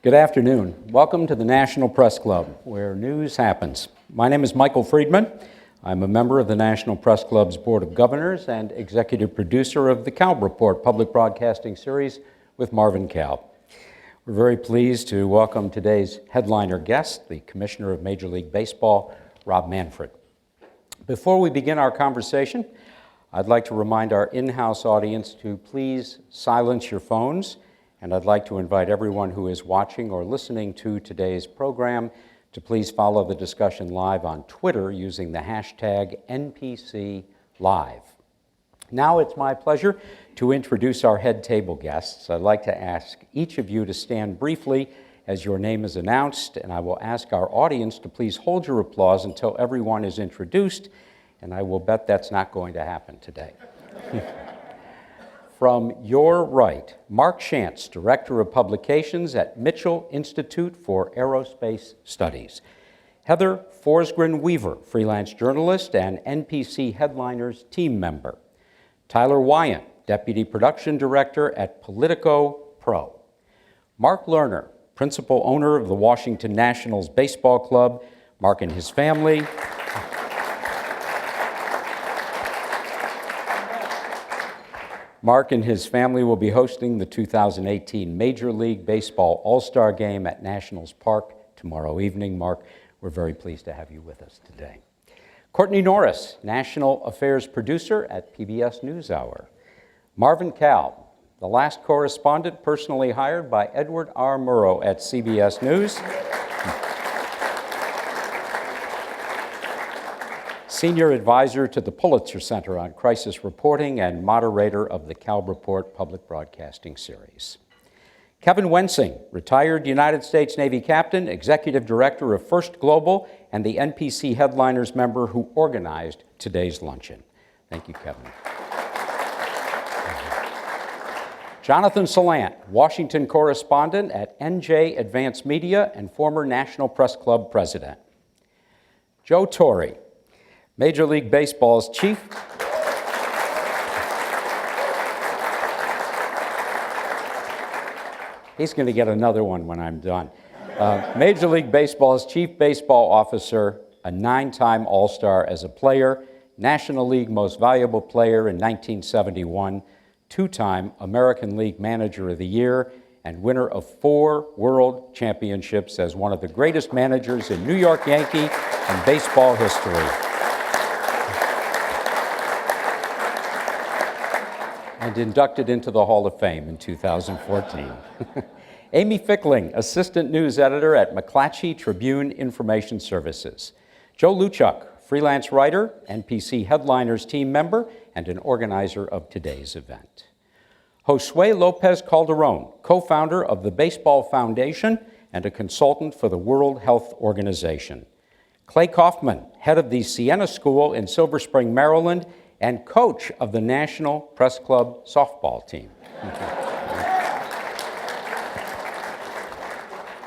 Good afternoon. Welcome to the National Press Club, where news happens. My name is Michael Friedman. I'm a member of the National Press Club's Board of Governors and executive producer of the Cal Report public broadcasting series with Marvin Cal. We're very pleased to welcome today's headliner guest, the Commissioner of Major League Baseball, Rob Manfred. Before we begin our conversation, I'd like to remind our in-house audience to please silence your phones, and I'd like to invite everyone who is watching or listening to today's program to please follow the discussion live on Twitter using the hashtag NPCLive. Now it's my pleasure to introduce our head table guests. I'd like to ask each of you to stand briefly as your name is announced, and I will ask our audience to please hold your applause until everyone is introduced, and I will bet that's not going to happen today. From your right, Mark Shantz, Director of Publications at Mitchell Institute for Aerospace Studies. Heather Forsgren-Weaver, freelance journalist and NPC Headliners team member. Tyler Wyant, Deputy Production Director at Politico Pro. Mark Lerner, Principal Owner of the Washington Nationals Baseball Club. Mark and his family. Mark and his family will be hosting the 2018 Major League Baseball All-Star Game at Nationals Park tomorrow evening. Mark, we're very pleased to have you with us today. Courtney Norris, National Affairs Producer at PBS NewsHour. Marvin Cal, the last correspondent personally hired by Edward R. Murrow at CBS News. Senior Advisor to the Pulitzer Center on Crisis Reporting and moderator of the Cal Report public broadcasting series. Kevin Wensing, retired United States Navy captain, executive director of First Global, and the NPC Headliners member who organized today's luncheon. Thank you, Kevin. Jonathan Salant, Washington correspondent at NJ Advance Media and former National Press Club president. Joe Torre, Major League Baseball's chief. He's going to get another one when I'm done. Major League Baseball's chief baseball officer, a 9-time All-Star as a player, National League Most Valuable Player in 1971, 2-time American League Manager of the Year, and winner of 4 World Championships as one of the greatest managers in New York Yankee and baseball history. And inducted into the Hall of Fame in 2014. Amy Fickling, Assistant News Editor at McClatchy Tribune Information Services. Joe Luchuk, freelance writer, NPC Headliners team member, and an organizer of today's event. Josue Lopez Calderon, co-founder of the Baseball Foundation and a consultant for the World Health Organization. Clay Kaufman, head of the Siena School in Silver Spring, Maryland, and coach of the National Press Club softball team.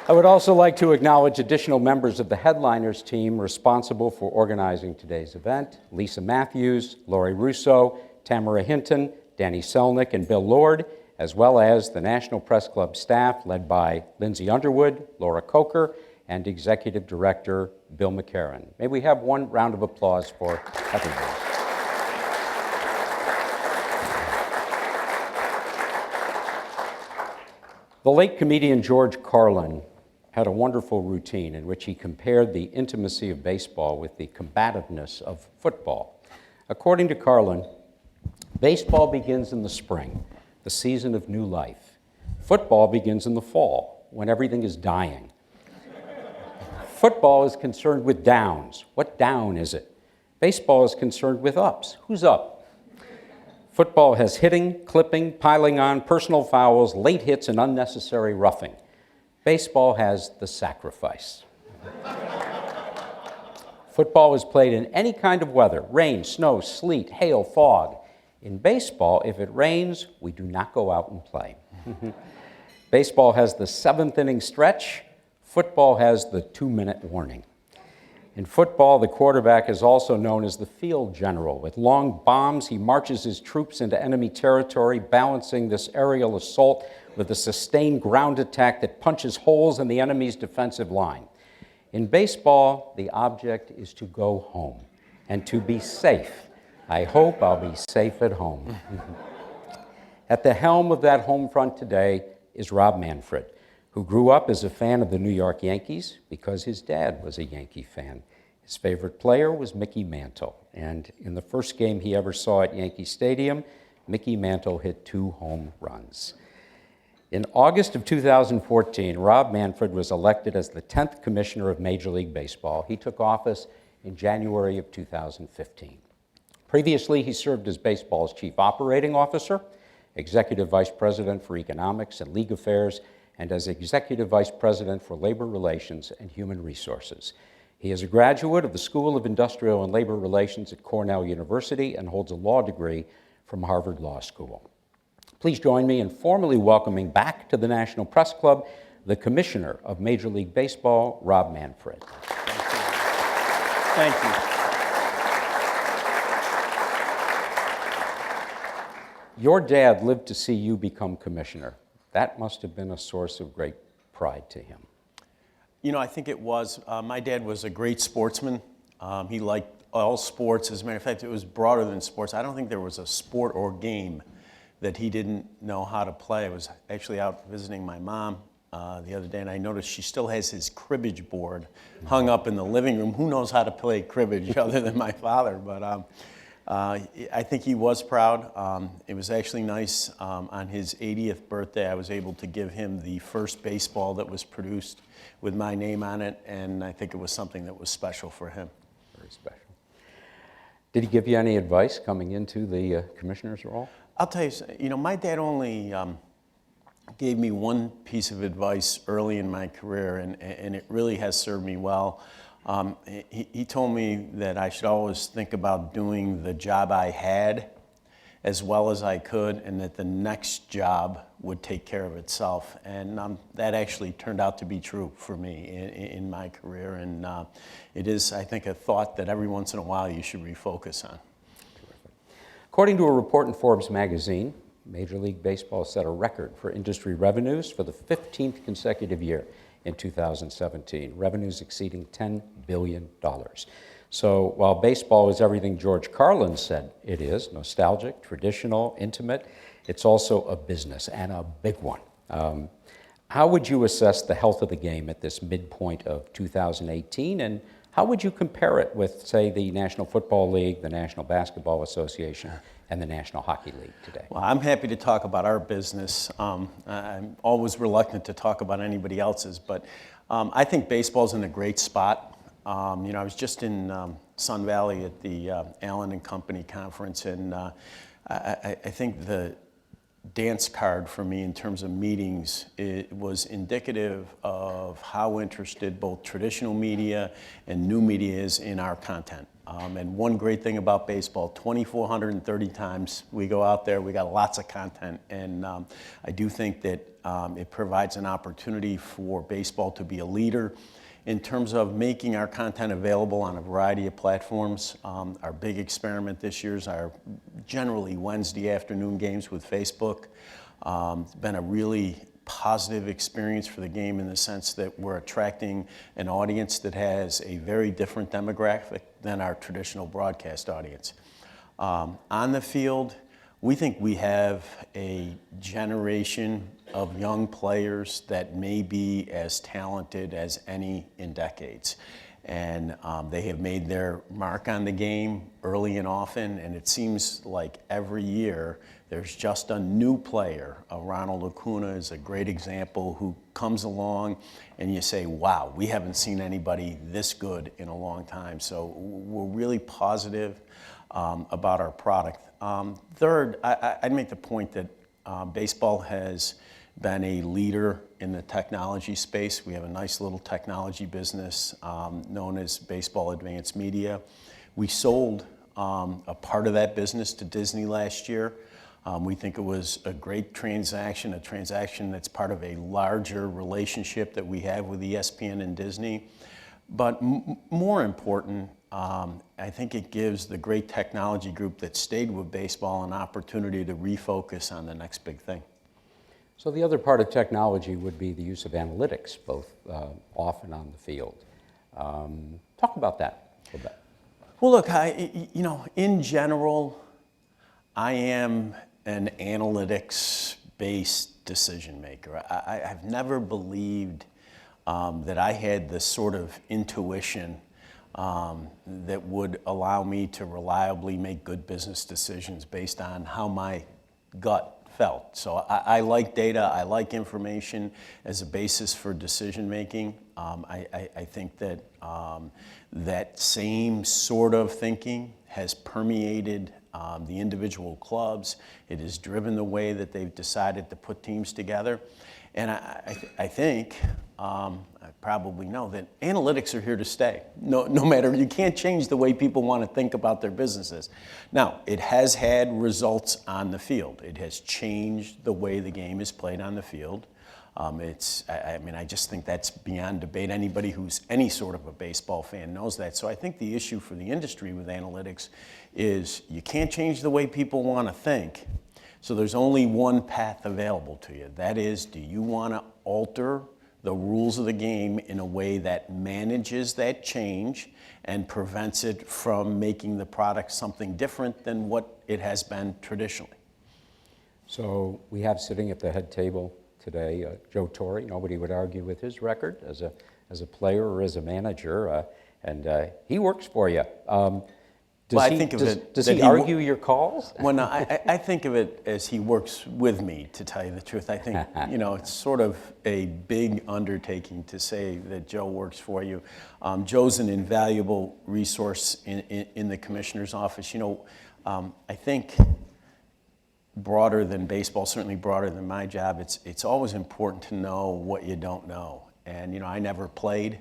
I would also like to acknowledge additional members of the Headliners team responsible for organizing today's event: Lisa Matthews, Lori Russo, Tamara Hinton, Danny Selnick, and Bill Lord, as well as the National Press Club staff led by Lindsay Underwood, Laura Coker, and Executive Director Bill McCarran. May we have one round of applause for everybody. The late comedian George Carlin had a wonderful routine in which he compared the intimacy of baseball with the combativeness of football. According to Carlin, baseball begins in the spring, the season of new life. Football begins in the fall, when everything is dying. Football is concerned with downs. What down is it? Baseball is concerned with ups. Who's up? Football has hitting, clipping, piling on, personal fouls, late hits, and unnecessary roughing. Baseball has the sacrifice. Football is played in any kind of weather: rain, snow, sleet, hail, fog. In baseball, if it rains, we do not go out and play. Baseball has the 7th inning stretch. Football has the 2-minute warning. In football, the quarterback is also known as the field general. With long bombs, he marches his troops into enemy territory, balancing this aerial assault with a sustained ground attack that punches holes in the enemy's defensive line. In baseball, the object is to go home and to be safe. I hope I'll be safe at home. At the helm of that home front today is Rob Manfred, who grew up as a fan of the New York Yankees because his dad was a Yankee fan. His favorite player was Mickey Mantle, and in the first game he ever saw at Yankee Stadium, Mickey Mantle hit 2 home runs. In August of 2014, Rob Manfred was elected as the 10th Commissioner of Major League Baseball. He took office in January of 2015. Previously, he served as baseball's Chief Operating Officer, Executive Vice President for Economics and League Affairs, and as Executive Vice President for Labor Relations and Human Resources. He is a graduate of the School of Industrial and Labor Relations at Cornell University and holds a law degree from Harvard Law School. Please join me in formally welcoming back to the National Press Club the Commissioner of Major League Baseball, Rob Manfred. Thank you. Your dad lived to see you become commissioner. That must have been a source of great pride to him. You know, I think it was. My dad was a great sportsman. He liked all sports. As a matter of fact, it was broader than sports. I don't think there was a sport or game that he didn't know how to play. I was actually out visiting my mom the other day, and I noticed she still has his cribbage board hung up in the living room. Who knows how to play cribbage other than my father? But I think he was proud. It was actually nice. On his 80th birthday, I was able to give him the first baseball that was produced with my name on it, and I think it was something that was special for him. Very special. Did he give you any advice coming into the commissioner's role? I'll tell you, you know, my dad only gave me one piece of advice early in my career, and it really has served me well. He told me that I should always think about doing the job I had as well as I could, and that the next job would take care of itself. And that actually turned out to be true for me in my career. And it is, I think, a thought that every once in a while you should refocus on. Terrific. According to a report in Forbes magazine, Major League Baseball set a record for industry revenues for the 15th consecutive year in 2017, revenues exceeding $10 billion. So while baseball is everything George Carlin said it is, nostalgic, traditional, intimate, it's also a business, and a big one. How would you assess the health of the game at this midpoint of 2018, and how would you compare it with, say, the National Football League, the National Basketball Association, and the National Hockey League today? Well, I'm happy to talk about our business. I'm always reluctant to talk about anybody else's, but I think baseball's in a great spot. You know, I was just in Sun Valley at the Allen and Company conference, and I think the dance card for me in terms of meetings, it was indicative of how interested both traditional media and new media is in our content. And one great thing about baseball, 2,430 times we go out there, we got lots of content, and I do think that it provides an opportunity for baseball to be a leader in terms of making our content available on a variety of platforms. Our big experiment this year is our generally Wednesday afternoon games with Facebook. It's been a really positive experience for the game in the sense that we're attracting an audience that has a very different demographic than our traditional broadcast audience. On the field, we think we have a generation of young players that may be as talented as any in decades. And they have made their mark on the game early and often, and it seems like every year there's just a new player. Ronald Acuna is a great example who comes along and you say, wow, we haven't seen anybody this good in a long time. So we're really positive about our product. Third, I'd make the point that baseball has been a leader in the technology space. We have a nice little technology business known as Baseball Advanced Media. We sold a part of that business to Disney last year. We think it was a great transaction, a transaction that's part of a larger relationship that we have with ESPN and Disney. But more important, I think it gives the great technology group that stayed with baseball an opportunity to refocus on the next big thing. So the other part of technology would be the use of analytics, both off and on the field. Talk about that a little bit. Well, look, in general, I am an analytics-based decision maker. I've never believed that I had the sort of intuition that would allow me to reliably make good business decisions based on how my gut felt. So I like data, I like information as a basis for decision making. I think that that same sort of thinking has permeated the individual clubs. It has driven the way that they've decided to put teams together. And I think, I probably know that analytics are here to stay. No matter, you can't change the way people want to think about their businesses. Now, it has had results on the field. It has changed the way the game is played on the field. I just think that's beyond debate. Anybody who's any sort of a baseball fan knows that. So I think the issue for the industry with analytics is you can't change the way people want to think. So there's only one path available to you. That is, do you want to alter the rules of the game in a way that manages that change and prevents it from making the product something different than what it has been traditionally? So we have sitting at the head table today Joe Torre. Nobody would argue with his record as a player or as a manager, and he works for you. Does he argue your calls? Well, no, I think of it as he works with me, to tell you the truth. I think, it's sort of a big undertaking to say that Joe works for you. Joe's an invaluable resource in the commissioner's office. I think broader than baseball, certainly broader than my job, it's always important to know what you don't know. And, I never played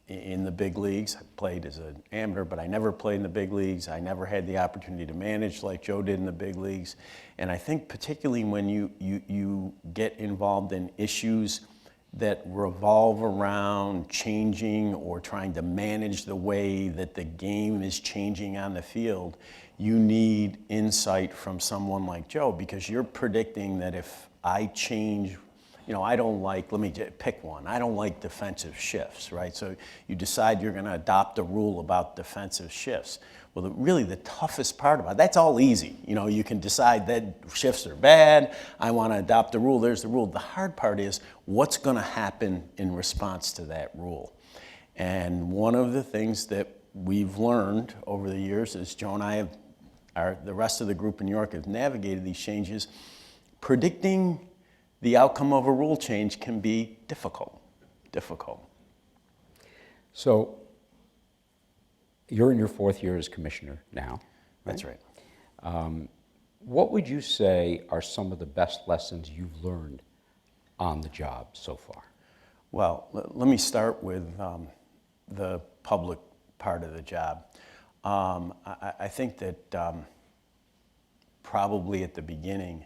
in the big leagues. I played as an amateur, but I never played in the big leagues. I never had the opportunity to manage like Joe did in the big leagues. And I think particularly when you get involved in issues that revolve around changing or trying to manage the way that the game is changing on the field, you need insight from someone like Joe, because you're predicting that if I change, I don't like, let me pick one, I don't like defensive shifts, right? So you decide you're going to adopt a rule about defensive shifts. Well, really the toughest part about it, that's all easy. You can decide that shifts are bad, I want to adopt a rule, there's the rule. The hard part is what's going to happen in response to that rule. And one of the things that we've learned over the years is Joe and I the rest of the group in New York have navigated these changes. Predicting the outcome of a rule change can be difficult. So you're in your fourth year as commissioner now. Right? That's right. What would you say are some of the best lessons you've learned on the job so far? Well, let me start with the public part of the job. I think that probably at the beginning,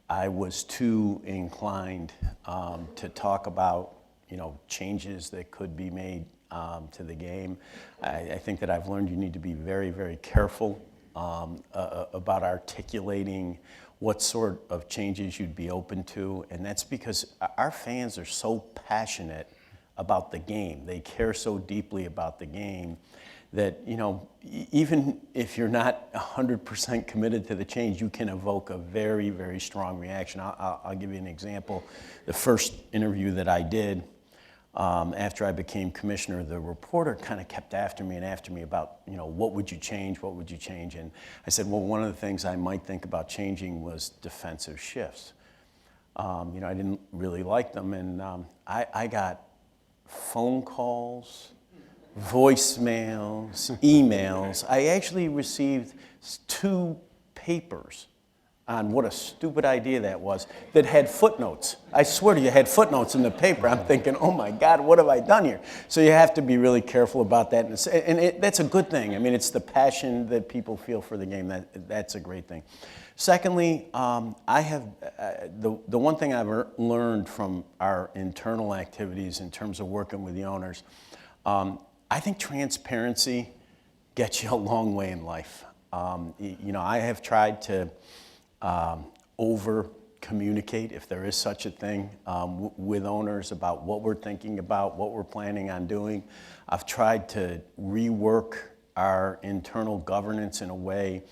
I was too inclined to talk about, changes that could be made to the game. I think that I've learned you need to be very, very careful about articulating what sort of changes you'd be open to, and that's because our fans are so passionate about the game. They care so deeply about the game that, even if you're not 100% committed to the change, you can evoke a very, very strong reaction. I'll give you an example. The first interview that I did after I became commissioner, the reporter kind of kept after me about, what would you change? And I said, well, one of the things I might think about changing was defensive shifts. I didn't really like them, and I got phone calls, voicemails, emails. I actually received 2 papers on what a stupid idea that was that had footnotes. I swear to you, had footnotes in the paper. I'm thinking, oh my God, what have I done here? So you have to be really careful about that. And that's a good thing. I mean, it's the passion that people feel for the game. That's a great thing. Secondly, I have the one thing I've learned from our internal activities in terms of working with the owners. I think transparency gets you a long way in life. You know, I have tried to over communicate, if there is such a thing, with owners about what we're thinking about, what we're planning on doing. I've tried to rework our internal governance in a way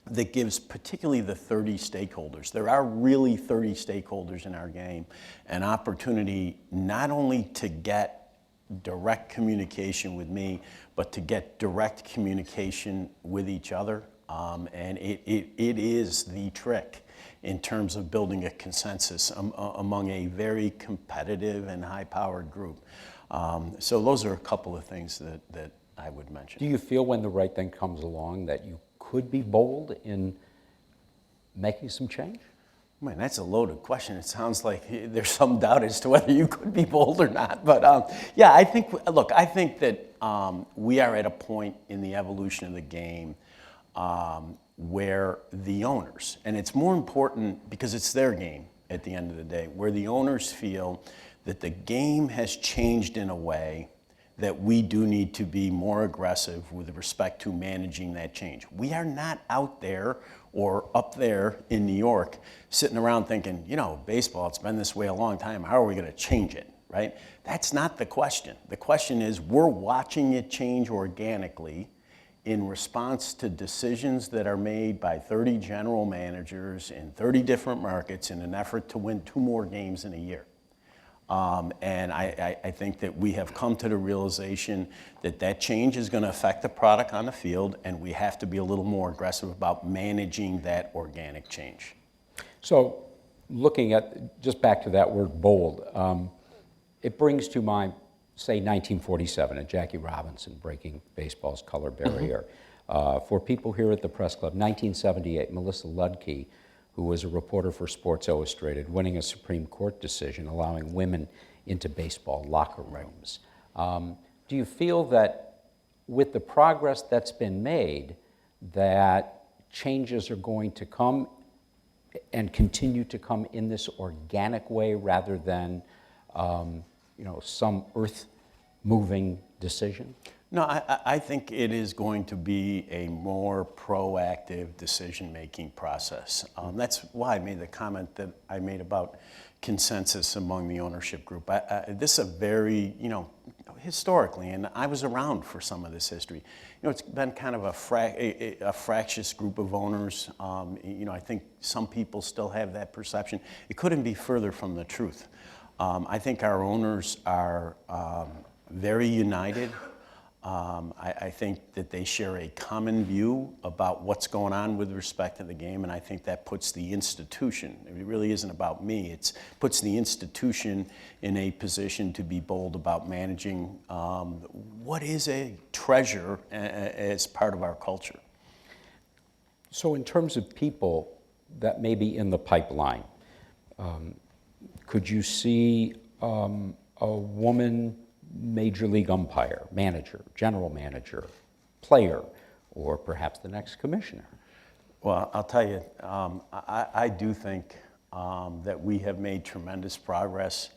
that gives particularly the 30 stakeholders. There are really 30 stakeholders in our game, an opportunity not only to get direct communication with me, but to get direct communication with each other. And it is the trick in terms of building a consensus among a very competitive and high-powered group. So those are a couple of things that I would mention. Do you feel when the right thing comes along that you could be bold in making some change? Man, that's a loaded question. It sounds like there's some doubt as to whether you could be bold or not. But yeah, I think that we are at a point in the evolution of the game where the owners, and it's more important because it's their game at the end of the day, where the owners feel that the game has changed in a way that we do need to be more aggressive with respect to managing that change. We are not out there or up there in New York sitting around thinking, you know, baseball, it's been this way a long time, how are we gonna change it, right? That's not the question. The question is, we're watching it change organically in response to decisions that are made by 30 general managers in 30 different markets in an effort to win 2 more games in a year. And I think that we have come to the realization that that change is going to affect the product on the field, and we have to be a little more aggressive about managing that organic change. So looking at, just back to that word bold, it brings to mind, say, 1947 and Jackie Robinson breaking baseball's color barrier. For people here at the Press Club, 1978, Melissa Ludke, who was a reporter for Sports Illustrated, winning a Supreme Court decision allowing women into baseball locker rooms. Do you feel that with the progress that's been made, that changes are going to come and continue to come in this organic way rather than you know, some earth-moving decision? No, I think it is going to be a more proactive decision-making process. That's why I made the comment that I made about consensus among the ownership group. This is a very, you know, historically, and I was around for some of this history, you know, it's been kind of a fractious group of owners. You know, I think some people still have that perception. It couldn't be further from the truth. I think our owners are very united. I think that they share a common view about what's going on with respect to the game, and I think that puts the institution, it really isn't about me, it puts the institution in a position to be bold about managing what is a treasure as part of our culture. So in terms of people that may be in the pipeline, could you see a woman major league umpire, manager, general manager, player, or perhaps the next commissioner? Well, I'll tell you, I do think that we have made tremendous progress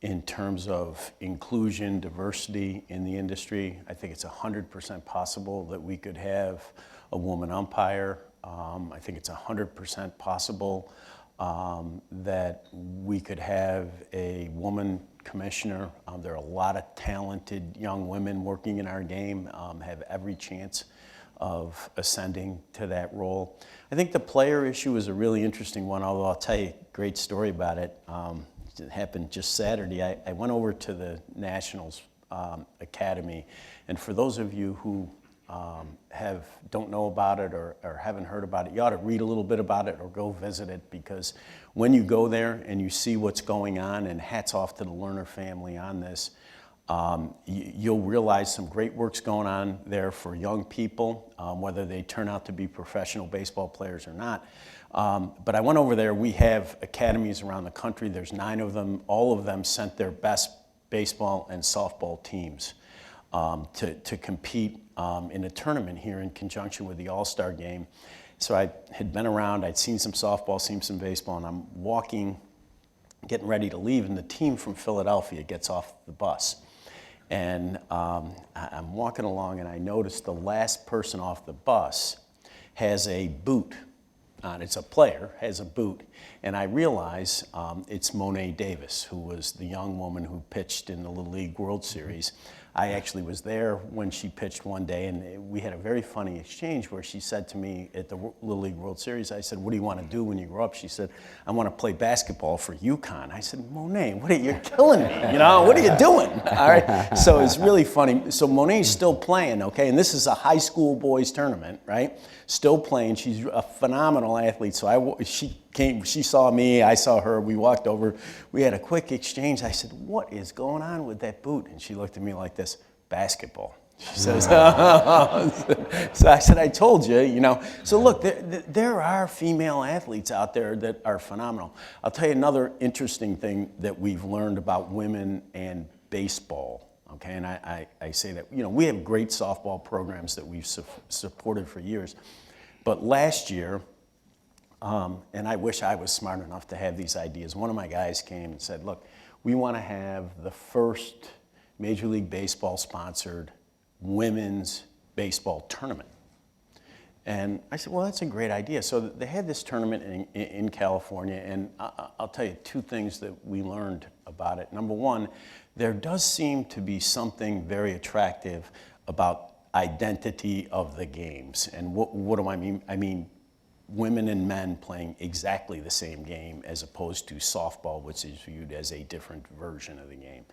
in terms of inclusion, diversity in the industry. I think it's 100% possible that we could have a woman umpire. I think it's 100% possible that we could have a woman commissioner. There are a lot of talented young women working in our game, have every chance of ascending to that role. I think the player issue is a really interesting one, although I'll tell you a great story about it. It happened just Saturday. I went over to the Nationals Academy, and for those of you who don't know about it or haven't heard about it, you ought to read a little bit about it or go visit it, because when you go there and you see what's going on, and hats off to the Lerner family on this, you'll realize some great work's going on there for young people, whether they turn out to be professional baseball players or not. But I went over there. We have academies around the country. There's 9 of them. All of them sent their best baseball and softball teams to compete in a tournament here in conjunction with the All-Star Game. So I had been around, I'd seen some softball, seen some baseball, and I'm walking, getting ready to leave, and the team from Philadelphia gets off the bus. And I'm walking along, and I notice the last person off the bus has a boot on. It's a player, has a boot. And I realize it's Monet Davis, who was the young woman who pitched in the Little League World Series. I actually was there when she pitched one day, and we had a very funny exchange where she said to me at the Little League World Series, I said, "What do you want to do when you grow up?" She said, "I want to play basketball for UConn." I said, "Monet, you're killing me, you know, what are you doing?" All right, so it's really funny. So Monet's still playing, okay, and this is a high school boys tournament, right? Still playing. She's a phenomenal athlete. So she came, she saw me, I saw her, we walked over, we had a quick exchange. I said, "What is going on with that boot?" And she looked at me like this, "Basketball." She says, so I said, "I told you, you know." So look, there are female athletes out there that are phenomenal. I'll tell you another interesting thing that we've learned about women and baseball, okay? And I say that, you know, we have great softball programs that we've supported for years. But last year, and I wish I was smart enough to have these ideas, one of my guys came and said, "Look, we want to have the first Major League Baseball sponsored women's baseball tournament." And I said, "Well, that's a great idea." So they had this tournament in California, and I'll tell you two things that we learned about it. Number one, there does seem to be something very attractive about identity of the games. And what do I mean? I mean, women and men playing exactly the same game as opposed to softball, which is viewed as a different version of the game.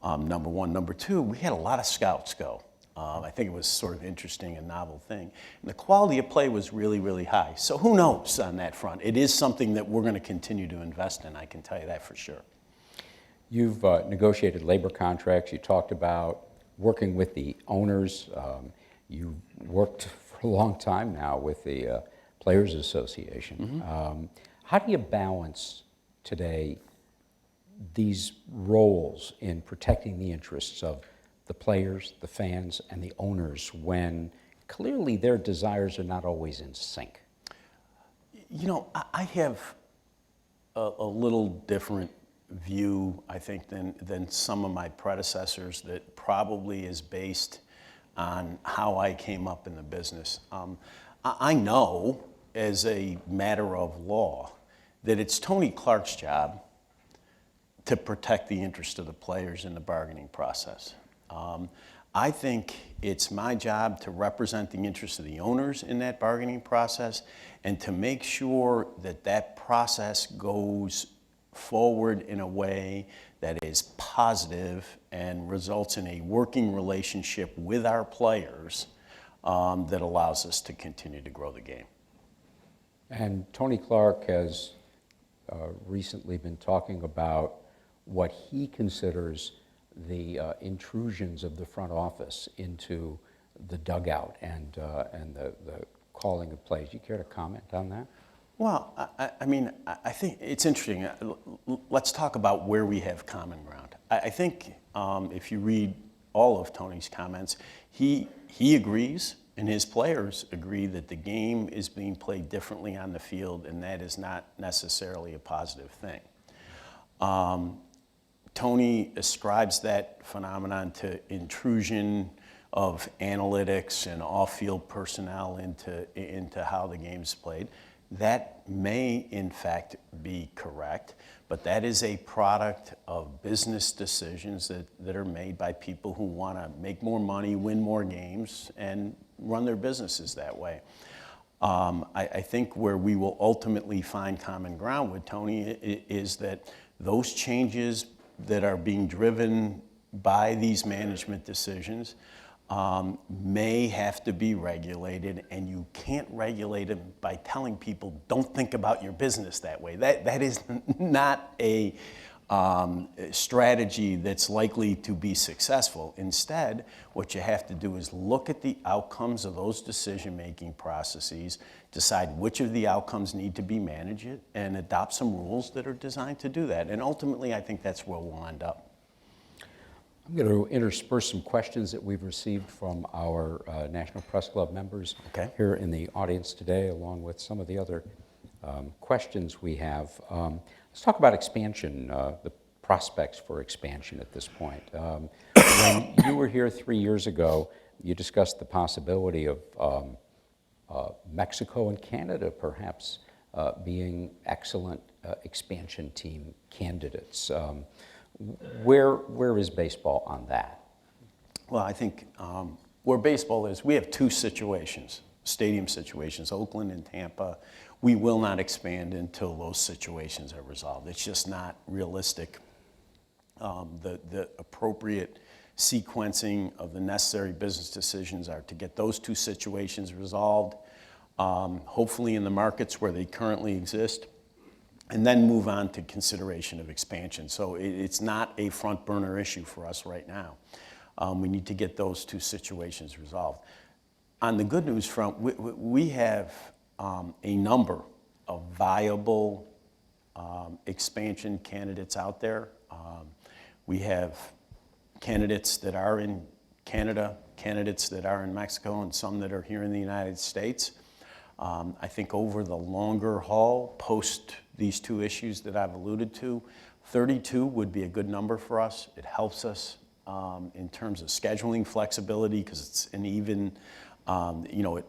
Number one. Number two, we had a lot of scouts go. I think it was sort of interesting and novel thing. And the quality of play was really, really high. So who knows on that front? It is something that we're going to continue to invest in, I can tell you that for sure. You've negotiated labor contracts. You talked about working with the owners. You worked for a long time now with the Players Association. Mm-hmm. How do you balance today these roles in protecting the interests of the players, the fans, and the owners when clearly their desires are not always in sync? You know, I have a little different view, I think, than some of my predecessors that probably is based on how I came up in the business. I know, as a matter of law, that it's Tony Clark's job to protect the interest of the players in the bargaining process. I think it's my job to represent the interests of the owners in that bargaining process and to make sure that that process goes forward in a way that is positive and results in a working relationship with our players that allows us to continue to grow the game. And Tony Clark has recently been talking about what he considers the intrusions of the front office into the dugout and the calling of plays. You care to comment on that? Well, I mean, I think it's interesting. Let's talk about where we have common ground. I think if you read all of Tony's comments, he agrees and his players agree that the game is being played differently on the field, and that is not necessarily a positive thing. Tony ascribes that phenomenon to intrusion of analytics and off-field personnel into how the game's played. That may, in fact, be correct, but that is a product of business decisions that are made by people who want to make more money, win more games, and run their businesses that way. I think where we will ultimately find common ground with Tony is that those changes that are being driven by these management decisions may have to be regulated, and you can't regulate them by telling people, don't think about your business that way. That is not a strategy that's likely to be successful. Instead, what you have to do is look at the outcomes of those decision-making processes, decide which of the outcomes need to be managed, and adopt some rules that are designed to do that. And ultimately, I think that's where we'll end up. I'm going to intersperse some questions that we've received from our National Press Club members here in the audience today, along with some of the other questions we have. Let's talk about expansion, the prospects for expansion at this point. When you were here 3 years ago, you discussed the possibility of Mexico and Canada perhaps being excellent expansion team candidates. Where is baseball on that? Well, I think where baseball is, we have two situations, stadium situations, Oakland and Tampa. We will not expand until those situations are resolved. It's just not realistic. The appropriate sequencing of the necessary business decisions are to get those two situations resolved, hopefully in the markets where they currently exist, and then move on to consideration of expansion. So it's not a front burner issue for us right now. We need to get those two situations resolved. On the good news front, we have a number of viable expansion candidates out there. We have candidates that are in Canada, candidates that are in Mexico, and some that are here in the United States. I think over the longer haul, post these two issues that I've alluded to, 32 would be a good number for us. It helps us in terms of scheduling flexibility because it's an even,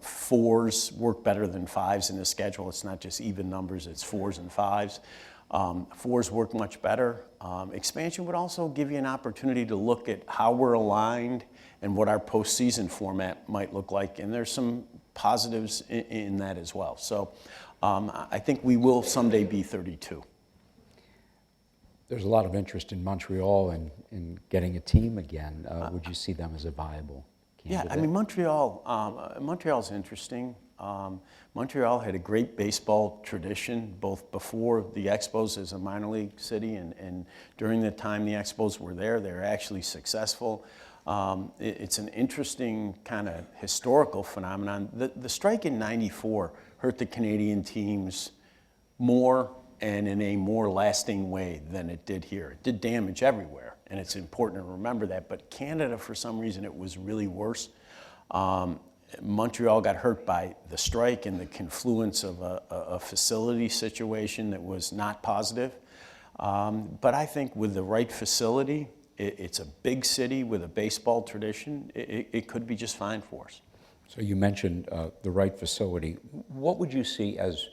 fours work better than fives in the schedule. It's not just even numbers, it's fours and fives. Fours work much better. Expansion would also give you an opportunity to look at how we're aligned and what our postseason format might look like, and there's some positives in that as well. So I think we will someday be 32. There's a lot of interest in Montreal in getting a team again. Would you see them as a viable candidate? Yeah, I mean, Montreal's interesting. Montreal had a great baseball tradition, both before the Expos as a minor league city and during the time the Expos were there. They were actually successful. It's an interesting kind of historical phenomenon. The strike in '94 hurt the Canadian teams more and in a more lasting way than it did here. It did damage everywhere, and it's important to remember that. But Canada, for some reason, it was really worse. Montreal got hurt by the strike and the confluence of a facility situation that was not positive. But I think with the right facility, it's a big city with a baseball tradition. It could be just fine for us. So you mentioned the right facility. What would you see as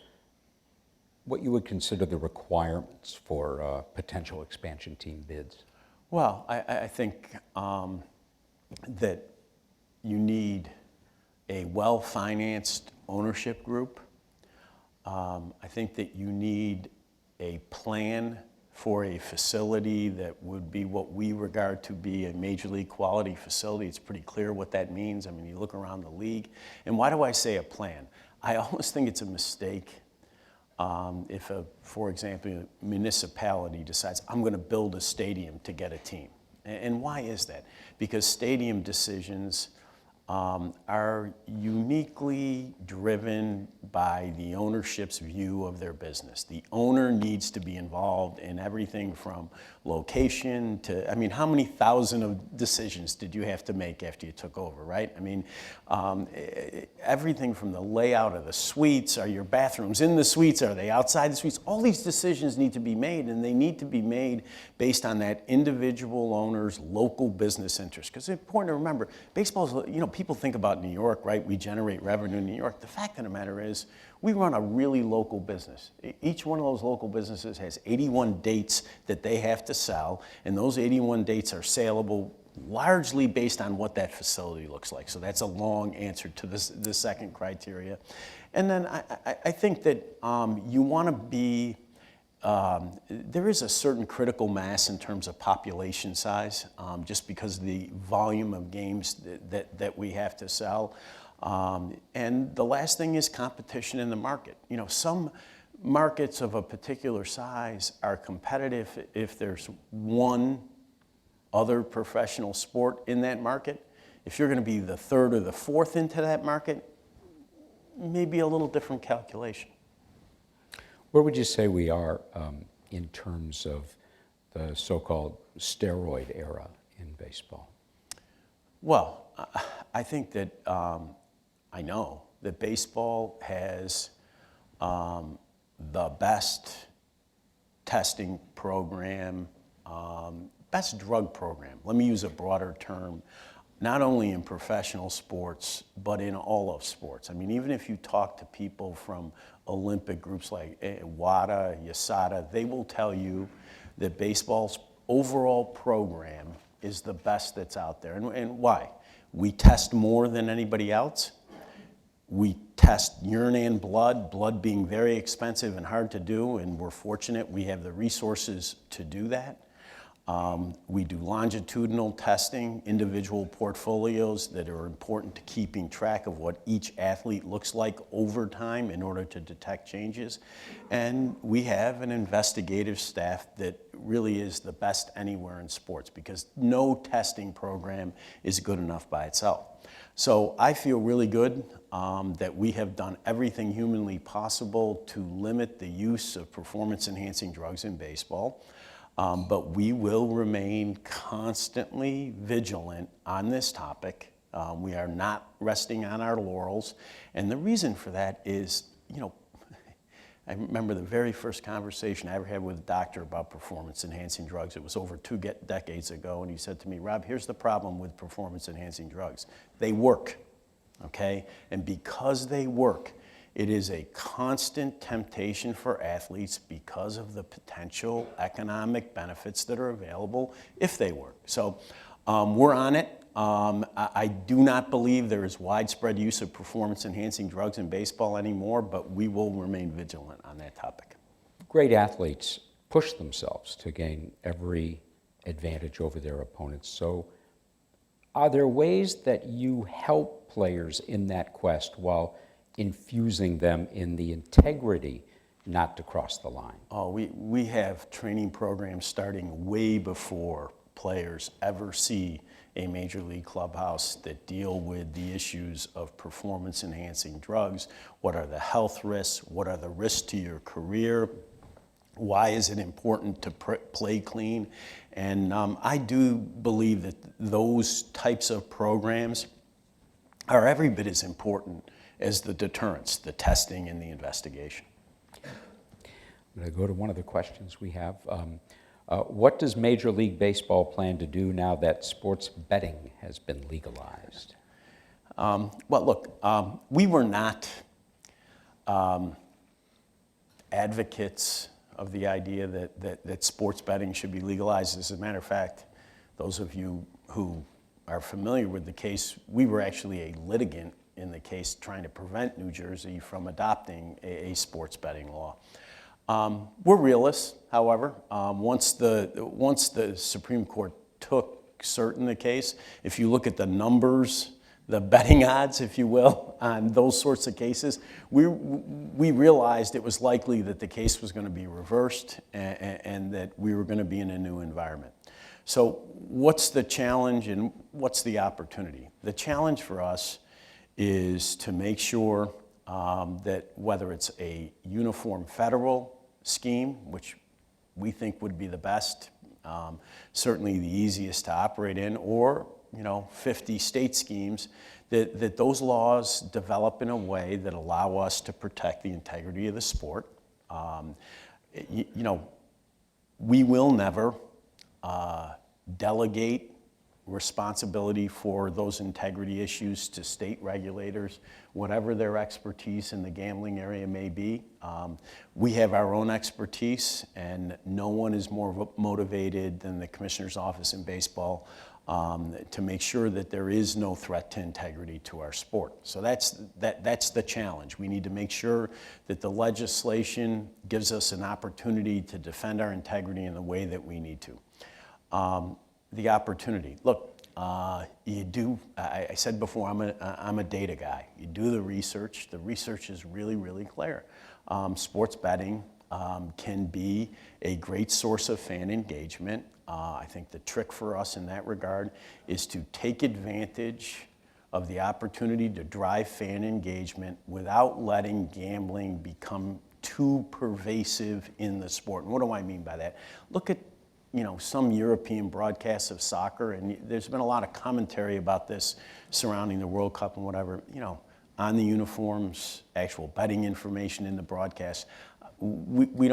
what you would consider the requirements for potential expansion team bids? Well, I think that you need a well-financed ownership group. I think that you need a plan for a facility that would be what we regard to be a major league quality facility. It's pretty clear what that means. I mean, you look around the league. And why do I say a plan? I almost think it's a mistake if, for example, a municipality decides, I'm going to build a stadium to get a team. And why is that? Because stadium decisions are uniquely driven by the ownership's view of their business. The owner needs to be involved in everything from location to, I mean, how many thousand of decisions did you have to make after you took over, right? I mean, everything from the layout of the suites, are your bathrooms in the suites, are they outside the suites? All these decisions need to be made, and they need to be made based on that individual owner's local business interest. Because it's important to remember, baseball's, people think about New York, right? We generate revenue in New York. The fact of the matter is, we run a really local business. Each one of those local businesses has 81 dates that they have to sell, and those 81 dates are saleable largely based on what that facility looks like. So that's a long answer to the second criteria. And then I think that you want to be, there is a certain critical mass in terms of population size, just because of the volume of games that we have to sell. And the last thing is competition in the market. Some markets of a particular size are competitive if there's one other professional sport in that market. If you're going to be the third or the fourth into that market, maybe a little different calculation. Where would you say we are in terms of the so-called steroid era in baseball? Well, I think that I know that baseball has the best testing program, best drug program. Let me use a broader term, not only in professional sports, but in all of sports. I mean, even if you talk to people from Olympic groups like WADA, USADA, they will tell you that baseball's overall program is the best that's out there. And why? We test more than anybody else. We test urine and blood being very expensive and hard to do, and we're fortunate we have the resources to do that. We do longitudinal testing, individual portfolios that are important to keeping track of what each athlete looks like over time in order to detect changes. And we have an investigative staff that really is the best anywhere in sports, because no testing program is good enough by itself. So I feel really good that we have done everything humanly possible to limit the use of performance-enhancing drugs in baseball. But we will remain constantly vigilant on this topic. We are not resting on our laurels. And the reason for that is, I remember the very first conversation I ever had with a doctor about performance-enhancing drugs. It was over 2 decades ago, and he said to me, "Rob, here's the problem with performance-enhancing drugs. They work, okay? And because they work, it is a constant temptation for athletes because of the potential economic benefits that are available if they work." So we're on it. I do not believe there is widespread use of performance-enhancing drugs in baseball anymore, but we will remain vigilant on that topic. Great athletes push themselves to gain every advantage over their opponents. So are there ways that you help players in that quest while infusing them in the integrity not to cross the line? Oh, we have training programs starting way before players ever see a major league clubhouse that deal with the issues of performance-enhancing drugs. What are the health risks? What are the risks to your career? Why is it important to play clean? And I do believe that those types of programs are every bit as important as the deterrence, the testing, and the investigation. I'm going to go to one of the questions we have. What does Major League Baseball plan to do now that sports betting has been legalized? Well, look, we were not advocates of the idea that sports betting should be legalized. As a matter of fact, those of you who are familiar with the case, we were actually a litigant in the case trying to prevent New Jersey from adopting a sports betting law. We're realists, however. Once the Supreme Court took certain the case, if you look at the numbers, the betting odds, if you will, on those sorts of cases, we realized it was likely that the case was going to be reversed and that we were going to be in a new environment. So what's the challenge and what's the opportunity? The challenge for us is to make sure that whether it's a uniform federal scheme, which we think would be the best, certainly the easiest to operate in, or 50 state schemes, that those laws develop in a way that allow us to protect the integrity of the sport. We will never delegate responsibility for those integrity issues to state regulators, whatever their expertise in the gambling area may be. We have our own expertise, and no one is more motivated than the Commissioner's Office in baseball to make sure that there is no threat to integrity to our sport. So that's the challenge. We need to make sure that the legislation gives us an opportunity to defend our integrity in the way that we need to. The opportunity. Look, you do, I said before, I'm a data guy. You do the research. The research is really, really clear. Sports betting can be a great source of fan engagement. I think the trick for us in that regard is to take advantage of the opportunity to drive fan engagement without letting gambling become too pervasive in the sport. And what do I mean by that? Look at some European broadcasts of soccer, and there's been a lot of commentary about this surrounding the World Cup and whatever, on the uniforms, actual betting information in the broadcast. We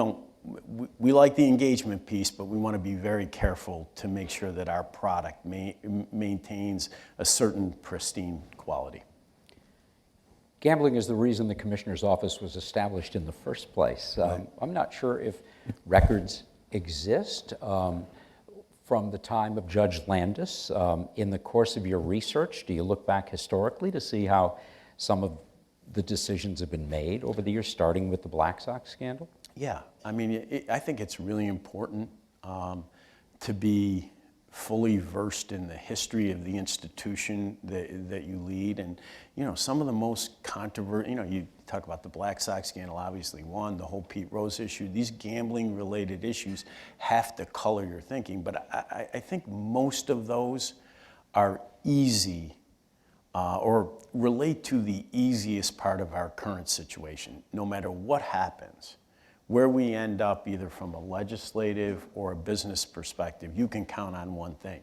like the engagement piece, but we want to be very careful to make sure that our product maintains a certain pristine quality. Gambling is the reason the Commissioner's office was established in the first place. Right. I'm not sure if records exist from the time of Judge Landis. In the course of your research, do you look back historically to see how some of the decisions have been made over the years, starting with the Black Sox scandal? Yeah, I mean, I think it's really important to be fully versed in the history of the institution that you lead. And, some of the most controversial, you talk about the Black Sox scandal, obviously one, the whole Pete Rose issue. These gambling-related issues have to color your thinking. But I think most of those are easy or relate to the easiest part of our current situation, no matter what happens. Where we end up, either from a legislative or a business perspective, you can count on one thing.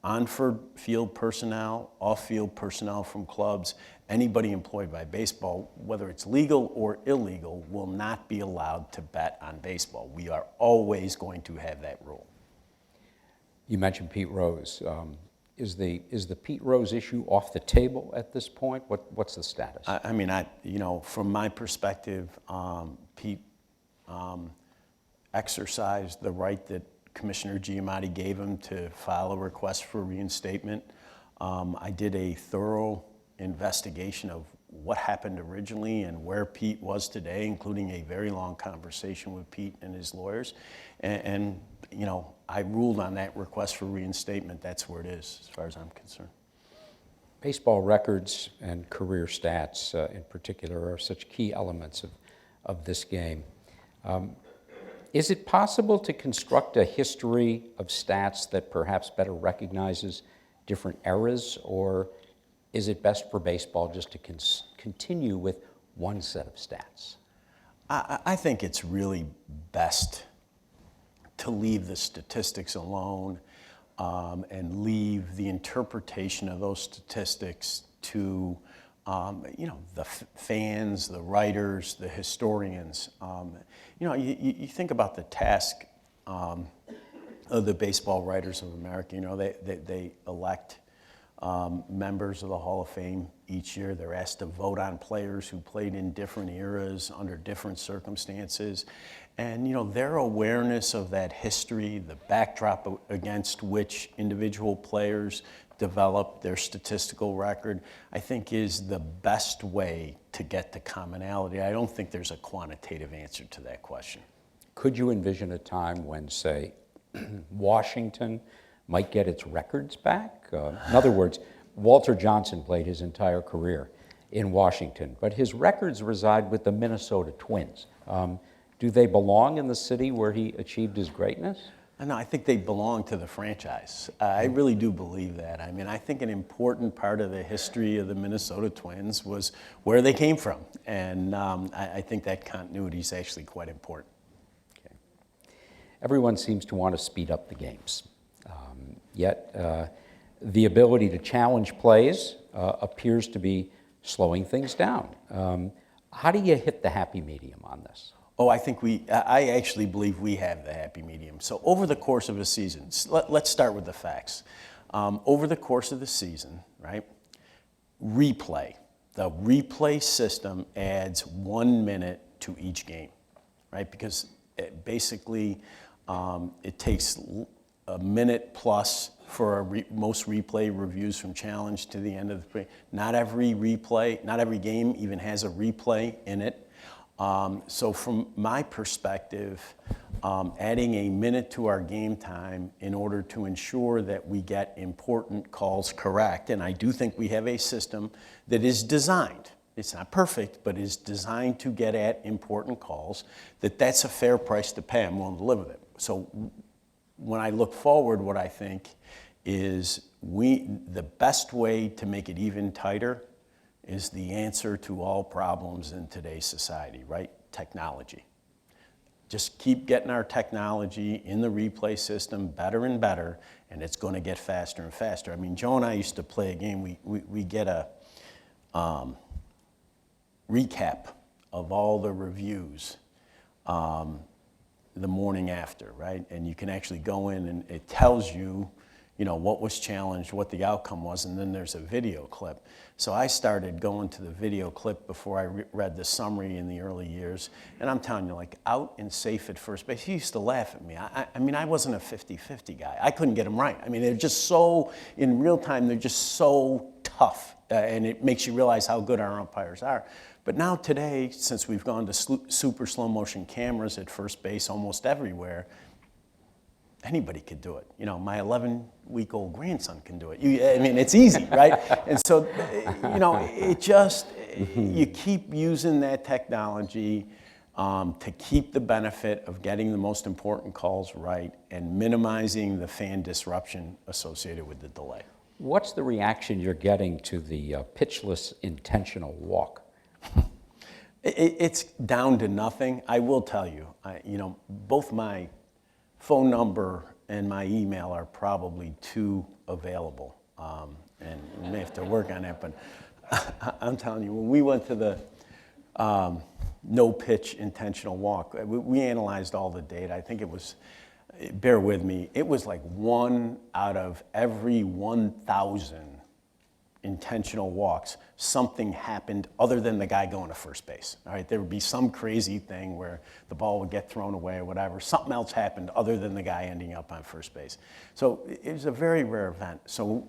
On-field personnel, off-field personnel from clubs, anybody employed by baseball, whether it's legal or illegal, will not be allowed to bet on baseball. We are always going to have that rule. You mentioned Pete Rose. Is the Pete Rose issue off the table at this point? What's the status? I mean, from my perspective, Pete exercised the right that Commissioner Giamatti gave him to file a request for reinstatement. I did a thorough investigation of what happened originally and where Pete was today, including a very long conversation with Pete and his lawyers. And I ruled on that request for reinstatement. That's where it is, as far as I'm concerned. Baseball records and career stats in particular are such key elements of this game. Is it possible to construct a history of stats that perhaps better recognizes different eras, or is it best for baseball just to continue with one set of stats? I think it's really best to leave the statistics alone and leave the interpretation of those statistics to the fans, the writers, the historians. You think about the task of the Baseball Writers of America. They elect members of the Hall of Fame each year. They're asked to vote on players who played in different eras under different circumstances. And, their awareness of that history, the backdrop against which individual players develop their statistical record, I think is the best way to get to commonality. I don't think there's a quantitative answer to that question. Could you envision a time when, say, Washington might get its records back? In other words, Walter Johnson played his entire career in Washington, but his records reside with the Minnesota Twins. Do they belong in the city where he achieved his greatness? No, I think they belong to the franchise. I really do believe that. I mean, I think an important part of the history of the Minnesota Twins was where they came from. And I think that continuity is actually quite important. Okay. Everyone seems to want to speed up the games. Yet the ability to challenge plays appears to be slowing things down. How do you hit the happy medium on this? Oh, I actually believe we have the happy medium. So over the course of a season, let's start with the facts. Over the course of the season, right, the replay system adds 1 minute to each game, right? Because it takes a minute plus for most replay reviews from challenge to the end of the play. Not every game even has a replay in it. So from my perspective, adding a minute to our game time in order to ensure that we get important calls correct, and I do think we have a system that is designed, it's not perfect, but is designed to get at important calls, that's a fair price to pay. I'm willing to live with it. So when I look forward, what I think is the best way to make it even tighter is the answer to all problems in today's society, right? Technology. just keep getting our technology in the replay system better and better, and it's going to get faster and faster. I mean, Joe and I used to play a game. We get a recap of all the reviews the morning after, right? And you can actually go in and it tells you, what was challenged, what the outcome was, and then there's a video clip. So I started going to the video clip before I read the summary in the early years. And I'm telling you, like, out and safe at first base, he used to laugh at me. I mean, I wasn't a 50-50 guy. I couldn't get them right. I mean, they're just so, in real time, they're just so tough. And it makes you realize how good our umpires are. But now today, since we've gone to super slow motion cameras at first base almost everywhere, anybody could do it. My 11-week-old grandson can do it. I mean, it's easy, right? And so, it just, you keep using that technology to keep the benefit of getting the most important calls right and minimizing the fan disruption associated with the delay. What's the reaction you're getting to the pitchless intentional walk? It's down to nothing. I will tell you, both my phone number and my email are probably too available, and we may have to work on that, but I'm telling you, when we went to the no-pitch intentional walk, we analyzed all the data. I think it was, bear with me, it was like 1 out of every 1,000 intentional walks, something happened other than the guy going to first base. All right, there would be some crazy thing where the ball would get thrown away or whatever. Something else happened other than the guy ending up on first base. So it was a very rare event. So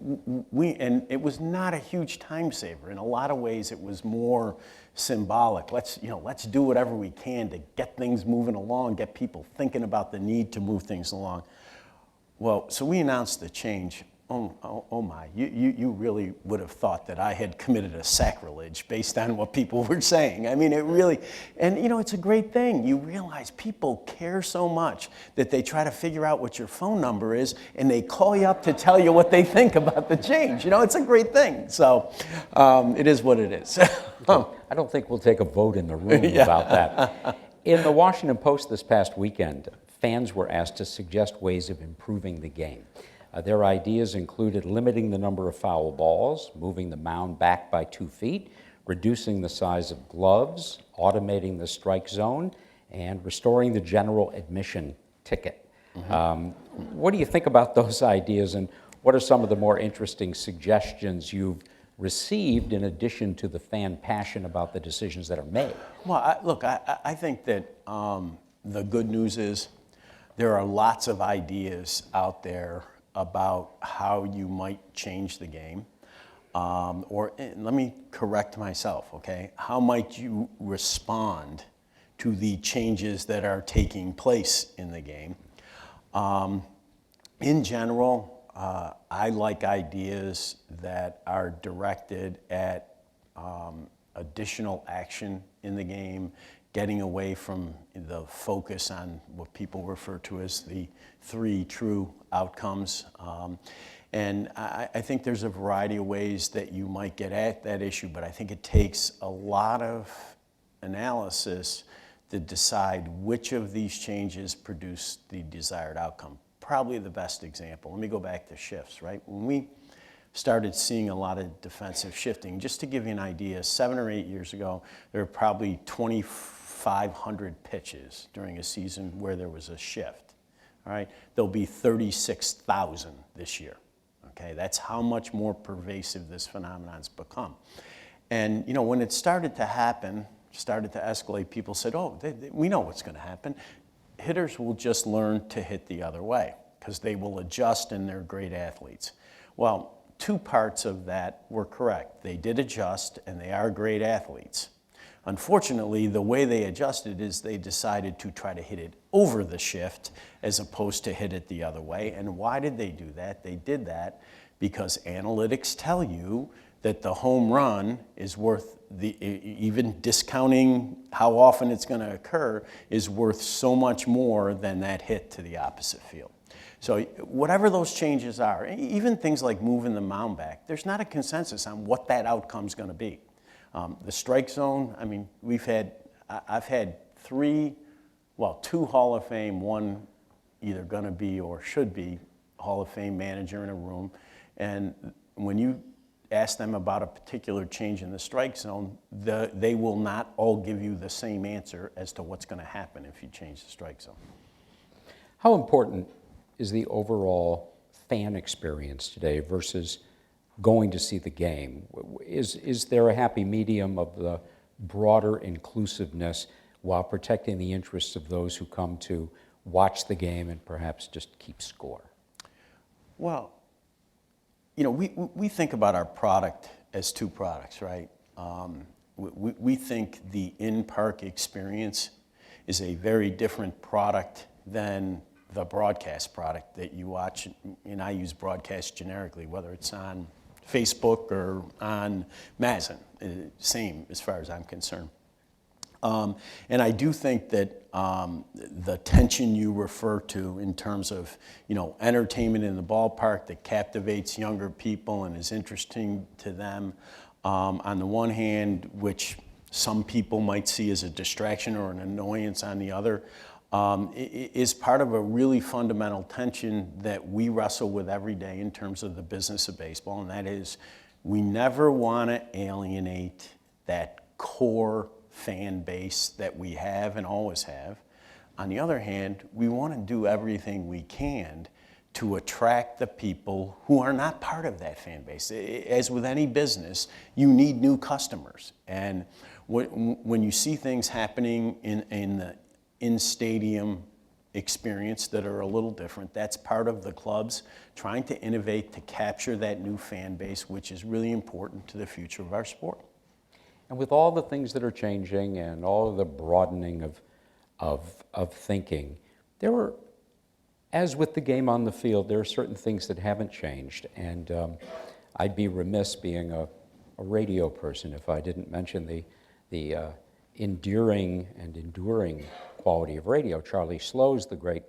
and it was not a huge time saver. In a lot of ways, it was more symbolic. Let's do whatever we can to get things moving along, get people thinking about the need to move things along. Well, so we announced the change. Oh my, you really would have thought that I had committed a sacrilege based on what people were saying. I mean, it really, and it's a great thing. You realize people care so much that they try to figure out what your phone number is and they call you up to tell you what they think about the change. It's a great thing. So it is what it is. I don't think we'll take a vote in the room about that. In the Washington Post this past weekend, fans were asked to suggest ways of improving the game. Their ideas included limiting the number of foul balls, moving the mound back by 2 feet, reducing the size of gloves, automating the strike zone, and restoring the general admission ticket. What do you think about those ideas, and what are some of the more interesting suggestions you've received in addition to the fan passion about the decisions that are made? Well, look, I think that the good news is there are lots of ideas out there about how you might change the game. Let me correct myself, okay? How might you respond to the changes that are taking place in the game? In general, I like ideas that are directed at additional action in the game, getting away from the focus on what people refer to as the 3 true outcomes. And I think there's a variety of ways that you might get at that issue, but I think it takes a lot of analysis to decide which of these changes produce the desired outcome. Probably the best example, let me go back to shifts, right? When we started seeing a lot of defensive shifting, just to give you an idea, 7 or 8 years ago, there were probably 2,500 pitches during a season where there was a shift. All right, there'll be 36,000 this year. Okay, that's how much more pervasive this phenomenon's become. And when it started to happen, started to escalate, people said, "Oh, we know what's going to happen. Hitters will just learn to hit the other way because they will adjust and they're great athletes." Well, 2 parts of that were correct. They did adjust and they are great athletes. Unfortunately, the way they adjusted is they decided to try to hit it over the shift as opposed to hit it the other way. And why did they do that? They did that because analytics tell you that the home run is worth, even discounting how often it's going to occur, is worth so much more than that hit to the opposite field. So whatever those changes are, even things like moving the mound back, there's not a consensus on what that outcome's going to be. The strike zone, I mean, I've had 3 well, 2 Hall of Fame, 1 either going to be or should be Hall of Fame manager in a room. And when you ask them about a particular change in the strike zone, they will not all give you the same answer as to what's going to happen if you change the strike zone. How important is the overall fan experience today versus going to see the game? Is there a happy medium of the broader inclusiveness while protecting the interests of those who come to watch the game and perhaps just keep score? Well, you know, we think about our product as 2 products, right? We think the in-park experience is a very different product than the broadcast product that you watch, and I use broadcast generically, whether it's on Facebook or on MAZN, same as far as I'm concerned. And I do think that the tension you refer to in terms of, you know, entertainment in the ballpark that captivates younger people and is interesting to them, on the one hand, which some people might see as a distraction or an annoyance on the other, is part of a really fundamental tension that we wrestle with every day in terms of the business of baseball, and that is we never want to alienate that core fan base that we have and always have. On the other hand, we want to do everything we can to attract the people who are not part of that fan base. As with any business, you need new customers. And when you see things happening in the in-stadium experience that are a little different, that's part of the clubs trying to innovate to capture that new fan base, which is really important to the future of our sport. And with all the things that are changing and all of the broadening of thinking, there are, as with the game on the field, there are certain things that haven't changed. And I'd be remiss being a radio person if I didn't mention the enduring and enduring quality of radio. Charlie Slows, the great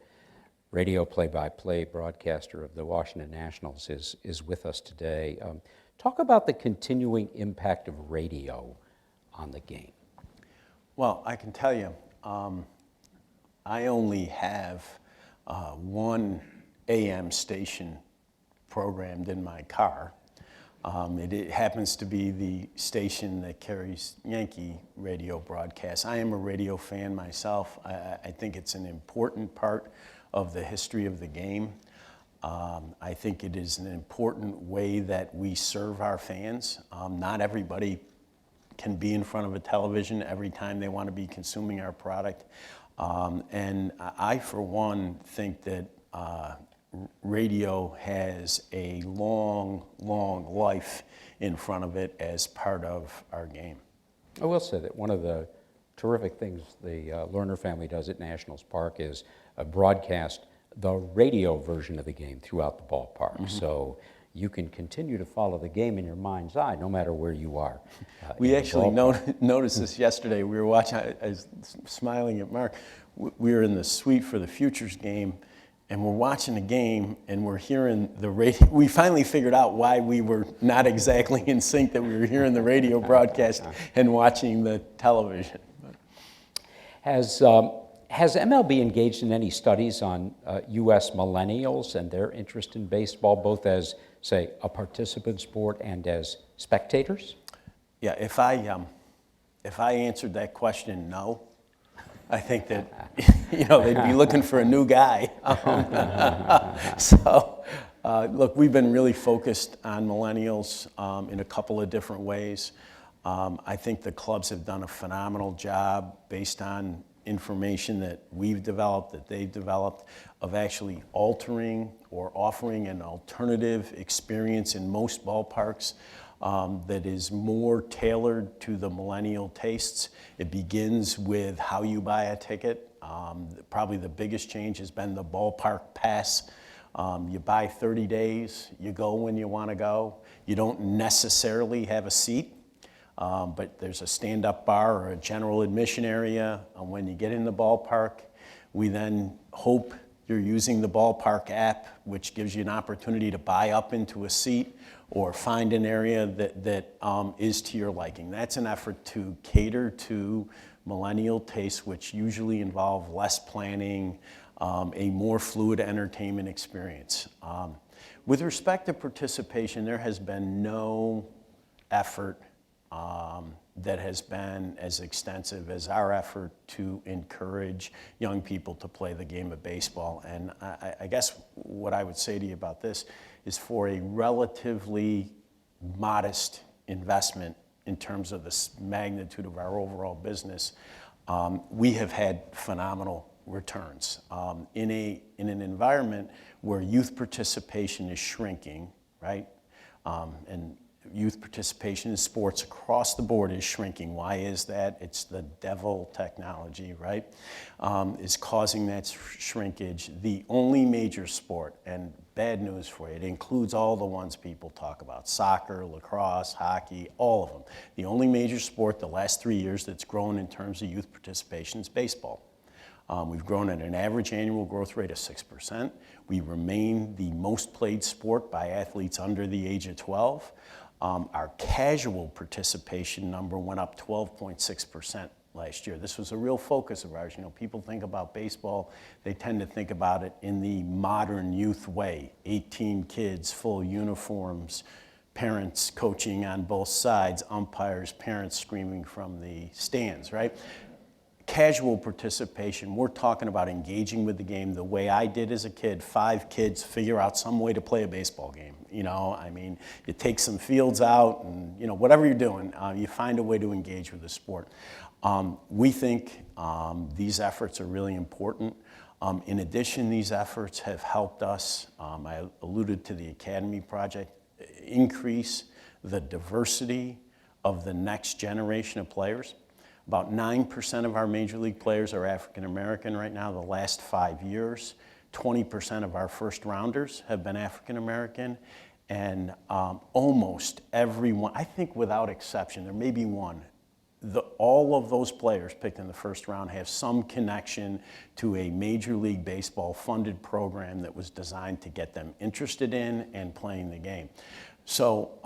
radio play-by-play broadcaster of the Washington Nationals, is with us today. Talk about the continuing impact of radio on the game. Well, I can tell you, I only have 1 AM station programmed in my car. It happens to be the station that carries Yankee radio broadcasts. I am a radio fan myself. I think it's an important part of the history of the game. I think it is an important way that we serve our fans. Not everybody can be in front of a television every time they want to be consuming our product. And I, for one, think that radio has a long, long life in front of it as part of our game. I will say that one of the terrific things the Lerner family does at Nationals Park is broadcast the radio version of the game throughout the ballpark. Mm-hmm. So you can continue to follow the game in your mind's eye no matter where you are. We actually noticed this yesterday. We were watching, I was smiling at Mark. We were in the suite for the Futures game, and we're watching the game, and we're hearing the radio. We finally figured out why we were not exactly in sync, that we were hearing the radio broadcast and watching the television. Has MLB engaged in any studies on U.S. millennials and their interest in baseball, both as, say, a participant sport and as spectators? Yeah, if I answered that question, no, I think that, you know, they'd be looking for a new guy. Look, we've been really focused on millennials in a couple of different ways. I think the clubs have done a phenomenal job based on information that we've developed, that they've developed, of actually altering or offering an alternative experience in most ballparks that is more tailored to the millennial tastes. It begins with how you buy a ticket. Probably the biggest change has been the ballpark pass. You buy 30 days, you go when you want to go. You don't necessarily have a seat. But there's a stand-up bar or a general admission area when you get in the ballpark. We then hope you're using the ballpark app, which gives you an opportunity to buy up into a seat or find an area that is to your liking. That's an effort to cater to millennial tastes, which usually involve less planning, a more fluid entertainment experience. With respect to participation, there has been no effort that has been as extensive as our effort to encourage young people to play the game of baseball. And I guess what I would say to you about this is, for a relatively modest investment in terms of the magnitude of our overall business, we have had phenomenal returns. In an environment where youth participation is shrinking, right? And youth participation in sports across the board is shrinking. Why is that? It's the devil technology, right? Is causing that shrinkage. The only major sport, and bad news for you, it includes all the ones people talk about: soccer, lacrosse, hockey, all of them. The only major sport the last 3 years that's grown in terms of youth participation is baseball. We've grown at an average annual growth rate of 6%. We remain the most played sport by athletes under the age of 12. Our casual participation number went up 12.6% last year. This was a real focus of ours. You know, people think about baseball, they tend to think about it in the modern youth way: 18 kids, full uniforms, parents coaching on both sides, umpires, parents screaming from the stands, right? Casual participation, we're talking about engaging with the game the way I did as a kid. 5 kids figure out some way to play a baseball game. You know, I mean, you take some fields out and, you know, whatever you're doing, you find a way to engage with the sport. We think these efforts are really important. In addition, these efforts have helped us, I alluded to the Academy project, increase the diversity of the next generation of players. About 9% of our major league players are African American right now. The last 5 years, 20% of our first rounders have been African American, and almost everyone, I think without exception, there may be one, all of those players picked in the first round have some connection to a Major League Baseball funded program that was designed to get them interested in and playing the game. So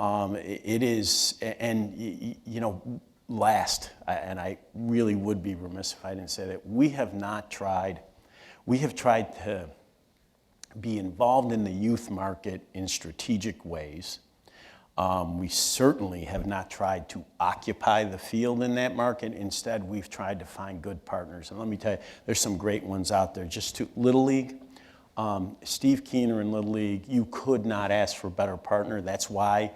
it is, and you know, last, and I really would be remiss if I didn't say that, we have tried to be involved in the youth market in strategic ways. We certainly have not tried to occupy the field in that market. Instead, we've tried to find good partners. And let me tell you, there's some great ones out there. Just to Little League, Steve Keener in Little League, you could not ask for a better partner. That's why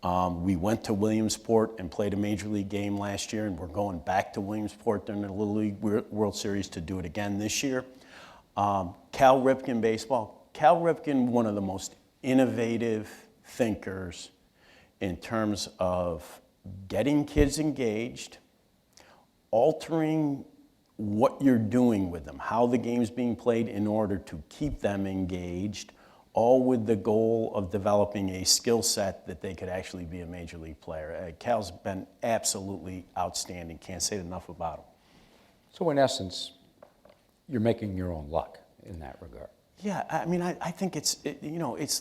we went to Williamsport and played a Major League game last year, and we're going back to Williamsport during the Little League World Series to do it again this year. Cal Ripken baseball. Cal Ripken, one of the most innovative thinkers in terms of getting kids engaged, altering what you're doing with them, how the game's being played in order to keep them engaged, all with the goal of developing a skill set that they could actually be a major league player. Cal's been absolutely outstanding. Can't say enough about him. So in essence, you're making your own luck in that regard. Yeah, I mean, I think it's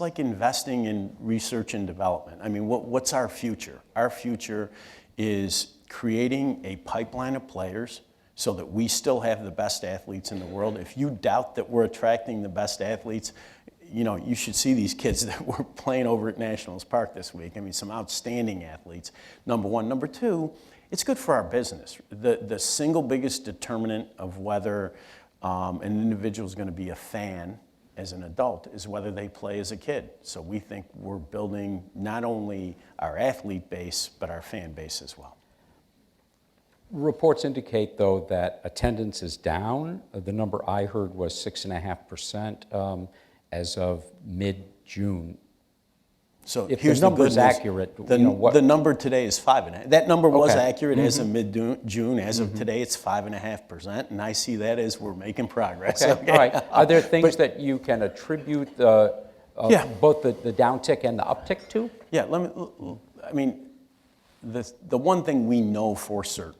like investing in research and development. I mean, what's our future? Our future is creating a pipeline of players so that we still have the best athletes in the world. If you doubt that we're attracting the best athletes, you know, you should see these kids that were playing over at Nationals Park this week. I mean, some outstanding athletes, number one. Number two, it's good for our business. The single biggest determinant of whether an individual is going to be a fan as an adult is whether they play as a kid. So we think we're building not only our athlete base, but our fan base as well. Reports indicate, though, that attendance is down. The number I heard was 6.5% as of mid-June. So if here's the number is good news. accurate, the number today is 5.5%. That number was Okay. accurate as of mid-June. As of today, it's 5.5%, and I see that as we're making progress. Okay, all right. Are there things that you can attribute Yeah. both the downtick and the uptick to? Yeah, I mean, the one thing we know for certain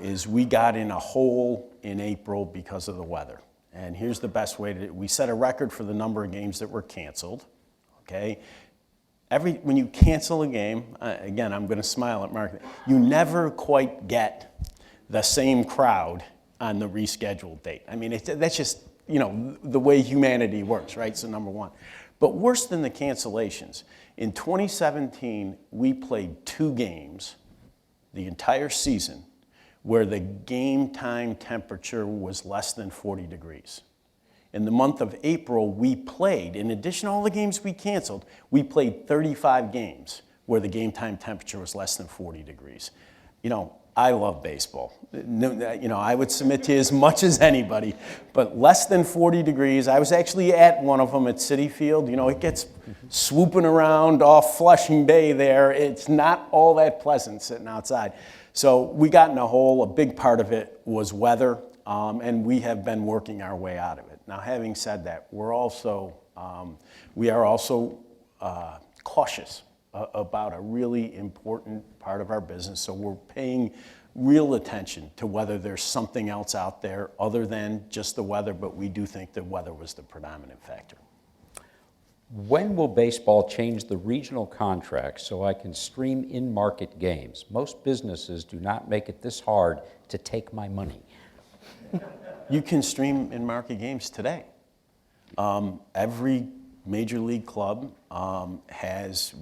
is we got in a hole in April because of the weather. And here's the best way we set a record for the number of games that were canceled. Okay, when you cancel a game, again, I'm going to smile at Mark. You never quite get the same crowd on the rescheduled date. I mean, that's just, the way humanity works, right? So number one. But worse than the cancellations, in 2017, we played 2 games the entire season where the game time temperature was less than 40 degrees. In the month of April, we played, in addition to all the games we canceled, we played 35 games where the game time temperature was less than 40 degrees. I love baseball. I would submit to you as much as anybody, but less than 40 degrees. I was actually at one of them at Citi Field. It gets swooping around off Flushing Bay there. It's not all that pleasant sitting outside. So we got in a hole. A big part of it was weather, and we have been working our way out of it. Now, having said that, we are also cautious about a really important part of our business. So we're paying real attention to whether there's something else out there other than just the weather, but we do think the weather was the predominant factor. When will baseball change the regional contracts so I can stream in-market games? Most businesses do not make it this hard to take my money. You can stream in-market games today. Every Major League club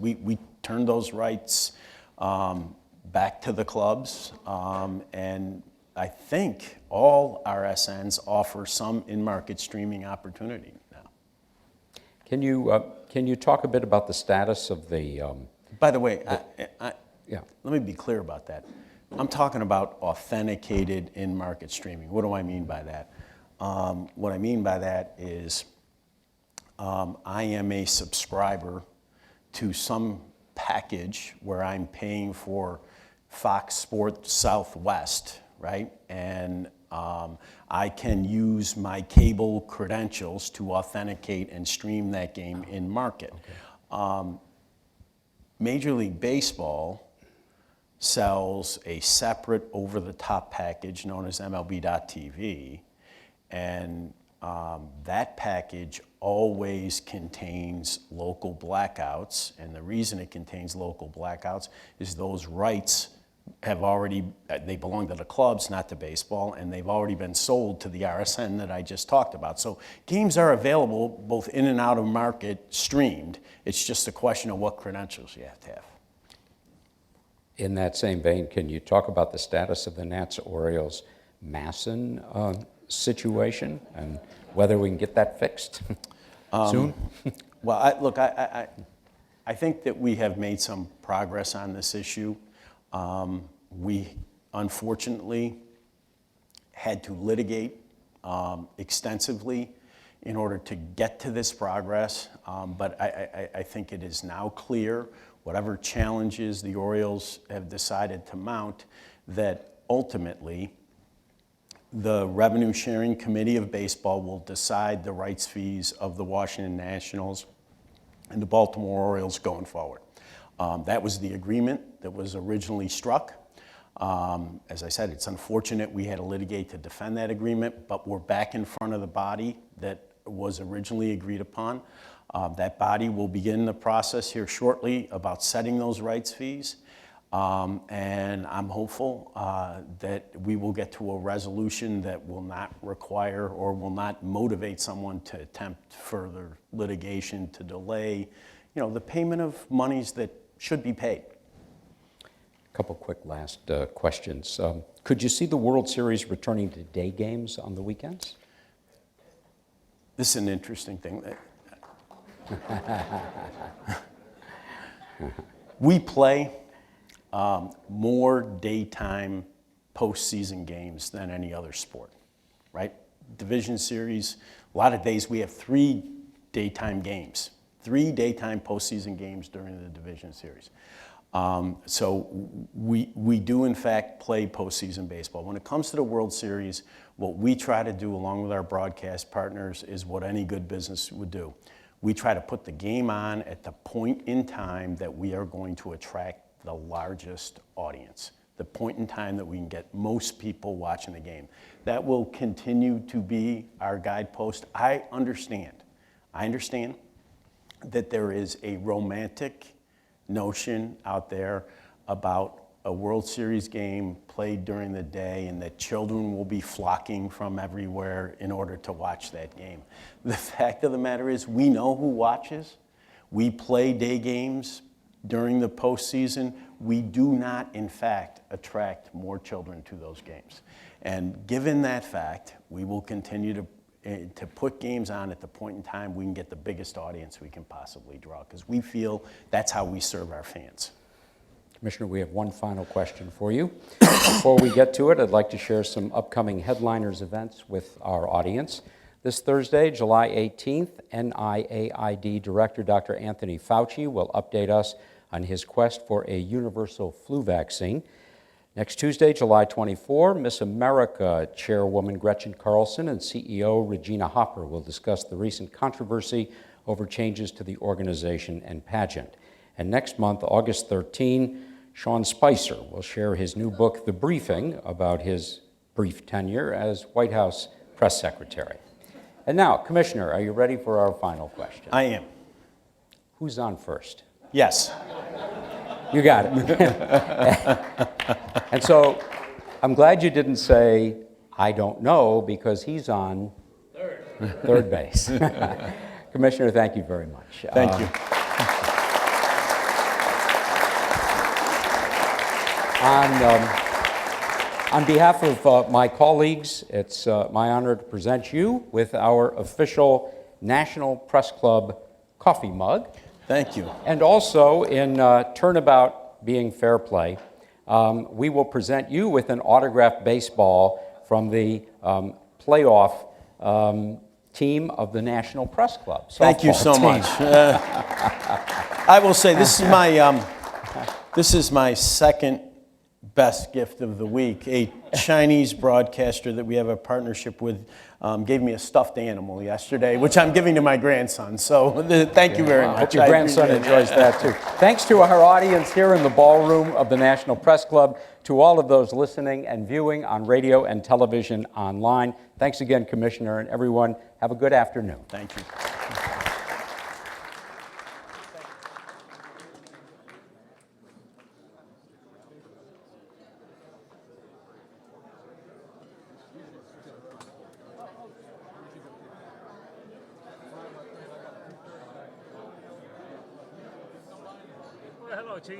we turned those rights back to the clubs, and I think all RSNs offer some in-market streaming opportunity now. Can you talk a bit about the status of the? By the way, Yeah. Let me be clear about that. I'm talking about authenticated in-market streaming. What do I mean by that? What I mean by that is I am a subscriber to some package where I'm paying for Fox Sports Southwest, right? And I can use my cable credentials to authenticate and stream that game in market. Okay. Major League Baseball sells a separate over-the-top package known as MLB.TV, and that package always contains local blackouts, and the reason it contains local blackouts is those rights they belong to the clubs, not to baseball, and they've already been sold to the RSN that I just talked about. So games are available both in and out of market streamed. It's just a question of what credentials you have to have. In that same vein, can you talk about the status of the Nats-Orioles Masson situation and whether we can get that fixed soon? Well, I think that we have made some progress on this issue. We unfortunately had to litigate extensively in order to get to this progress, but I think it is now clear, whatever challenges the Orioles have decided to mount, that ultimately the Revenue Sharing Committee of Baseball will decide the rights fees of the Washington Nationals and the Baltimore Orioles going forward. That was the agreement that was originally struck. As I said, it's unfortunate we had to litigate to defend that agreement, but we're back in front of the body that was originally agreed upon. That body will begin the process here shortly about setting those rights fees. And I'm hopeful that we will get to a resolution that will not require or will not motivate someone to attempt further litigation to delay, the payment of monies that should be paid. A couple quick last questions. Could you see the World Series returning to day games on the weekends? This is an interesting thing. We play more daytime postseason games than any other sport, right? Division series, a lot of days we have 3 daytime games, 3 daytime postseason games during the division series. So we do in fact play postseason baseball. When it comes to the World Series, what we try to do along with our broadcast partners is what any good business would do. We try to put the game on at the point in time that we are going to attract the largest audience, the point in time that we can get most people watching the game. That will continue to be our guidepost. I understand that there is a romantic notion out there about a World Series game played during the day and that children will be flocking from everywhere in order to watch that game. The fact of the matter is we know who watches. We play day games during the postseason. We do not, in fact, attract more children to those games. And given that fact, we will continue to put games on at the point in time we can get the biggest audience we can possibly draw, because we feel that's how we serve our fans. Commissioner, we have one final question for you. Before we get to it, I'd like to share some upcoming headliners events with our audience. This Thursday, July 18th, NIAID Director Dr. Anthony Fauci will update us on his quest for a universal flu vaccine. Next Tuesday, July 24, Miss America Chairwoman Gretchen Carlson and CEO Regina Hopper will discuss the recent controversy over changes to the organization and pageant. And next month, August 13, Sean Spicer will share his new book, The Briefing, about his brief tenure as White House press secretary. And now, Commissioner, are you ready for our final question? I am. Who's on first? Yes. You got it. And so I'm glad you didn't say, I don't know, because he's on third base. Commissioner, thank you very much. Thank you. On behalf of my colleagues, it's my honor to present you with our official National Press Club coffee mug. Thank you. And also, in turnabout being fair play, we will present you with an autographed baseball from the playoff team of the National Press Club. Thank you so much. I will say this is my second best gift of the week. A Chinese broadcaster that we have a partnership with gave me a stuffed animal yesterday, which I'm giving to my grandson. So thank you very much. I hope your grandson enjoys that too. Thanks to our audience here in the ballroom of the National Press Club, to all of those listening and viewing on radio and television online. Thanks again, Commissioner, and everyone. Have a good afternoon. Thank you. Hello, Chief.